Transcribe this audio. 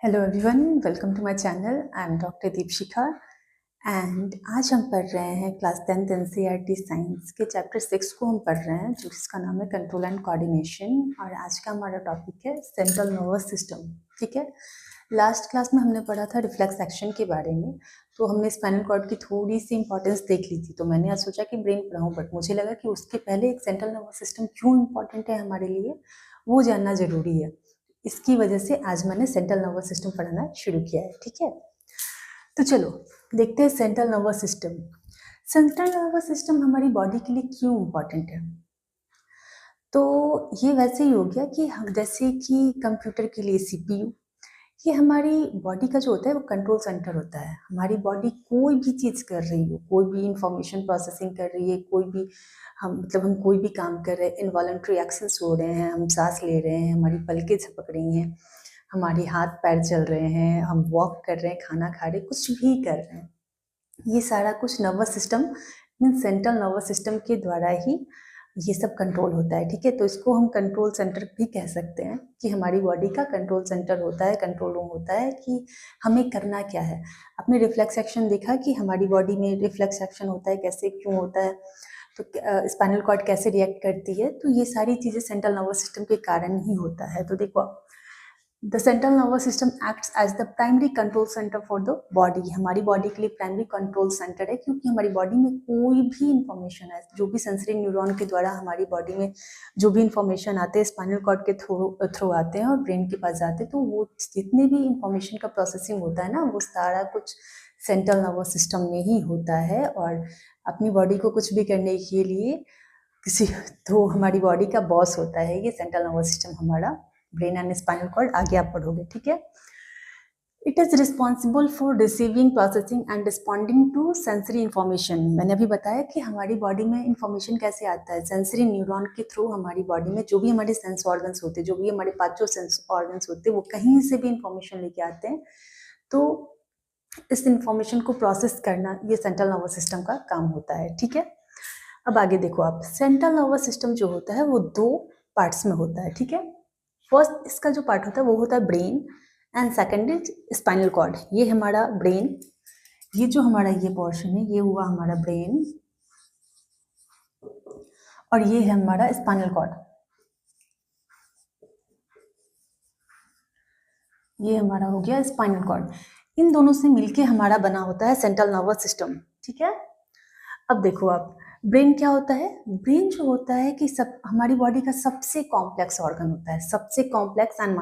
Hello everyone, welcome to my channel. I am doctor Deepshikha and आज हम पढ़ रहे हैं क्लास 10th एनसीईआरटी साइंस के चैप्टर 6 को हम पढ़ रहे हैं, जिसका नाम है कंट्रोल एंड कोऑर्डिनेशन। और आज का हमारा टॉपिक है सेंट्रल नर्वस सिस्टम। ठीक है, लास्ट क्लास में हमने पढ़ा था रिफ्लेक्स एक्शन के बारे में, तो हमने स्पाइनल कॉर्ड की थोड़ी सी इंपॉर्टेंस देख ली थी। तो मैंने आज सोचा कि ब्रेन पढ़ाऊँ, बट मुझे लगा कि उसके पहले एक सेंट्रल नर्वस सिस्टम क्यों इम्पॉर्टेंट है हमारे लिए, वो जानना ज़रूरी है। इसकी वजह से आज मैंने सेंट्रल नर्वस सिस्टम पढ़ाना शुरू किया है। ठीक है, तो चलो देखते हैं central nervous system. Central nervous system हमारी बॉडी के लिए क्यों इम्पॉर्टेंट है। तो ये वैसे ही हो गया कि हम जैसे कि कंप्यूटर के लिए सीपीयू, ये हमारी बॉडी का जो होता है वो कंट्रोल सेंटर होता है। हमारी बॉडी कोई भी चीज़ कर रही हो, कोई भी इंफॉर्मेशन प्रोसेसिंग कर रही है, कोई भी हम कोई भी काम कर रहे हैं, इनवॉलंटरी एक्शंस हो रहे हैं, हम सांस ले रहे हैं, हमारी पलकें झपक रही हैं, हमारे हाथ पैर चल रहे हैं, हम वॉक कर रहे हैं, खाना खा रहे हैं, कुछ भी कर रहे हैं, ये सारा कुछ nervous system mean central nervous system के द्वारा ही ये सब कंट्रोल होता है। ठीक है, तो इसको हम कंट्रोल सेंटर भी कह सकते हैं कि हमारी बॉडी का कंट्रोल सेंटर होता है, कंट्रोल रूम होता है कि हमें करना क्या है। आपने रिफ्लेक्स एक्शन देखा कि हमारी बॉडी में रिफ्लेक्स एक्शन होता है, कैसे क्यों होता है, तो स्पाइनल कॉर्ड कैसे रिएक्ट करती है, तो ये सारी चीज़ें सेंट्रल नर्वस सिस्टम के कारण ही होता है। तो देखो, the central nervous system acts as the primary control centre for the body. हमारी बॉडी के लिए प्राइमरी कंट्रोल सेंटर है, क्योंकि हमारी बॉडी में कोई भी इंफॉर्मेशन है, जो भी सेंसरी न्यूरॉन के द्वारा हमारी बॉडी में जो भी इंफॉर्मेशन आते हैं, स्पाइनल कॉर्ड के थ्रू आते हैं और ब्रेन के पास जाते हैं, तो वो जितने भी इंफॉर्मेशन का प्रोसेसिंग होता है ना, वो सारा कुछ सेंट्रल नर्वस सिस्टम में ही होता है। और अपनी बॉडी को कुछ भी करने के लिए किसी तो हमारी बॉडी का बॉस होता है ये सेंट्रल नर्वस सिस्टम, हमारा ब्रेन एंड स्पाइनल कॉर्ड। आगे आप पढ़ोगे। ठीक है, it is responsible for receiving, processing and responding to sensory information. मैंने अभी बताया कि हमारी बॉडी में इंफॉर्मेशन कैसे आता है, सेंसरी न्यूरॉन के थ्रू। हमारी बॉडी में जो भी हमारे सेंस ऑर्गन्स होते हैं, जो भी हमारे पांचों सेंस ऑर्गन्स होते हैं, वो कहीं से भी इंफॉर्मेशन लेके आते हैं, तो इस इंफॉर्मेशन को प्रोसेस करना ये सेंट्रल नर्वस सिस्टम का काम होता है। ठीक है, अब आगे देखो आप, सेंट्रल नर्वस सिस्टम जो होता है वो दो पार्ट्स में होता है। ठीक है, फर्स्ट इसका जो पार्ट होता है वो होता है brain and second is spinal cord. ये हमारा ब्रेन, ये जो हमारा ये पोर्शन है, ये हुआ हमारा ब्रेन, और ये है हमारा स्पाइनल कॉर्ड। ये हमारा हो गया स्पाइनल कॉर्ड। इन दोनों से मिलके हमारा बना होता है सेंट्रल नर्वस सिस्टम। ठीक है, अब देखो आप, ब्रेन क्या होता है। ब्रेन जो होता है कि सब हमारी बॉडी का सबसे कॉम्प्लेक्स ऑर्गन होता है, सबसे कॉम्प्लेक्स एंड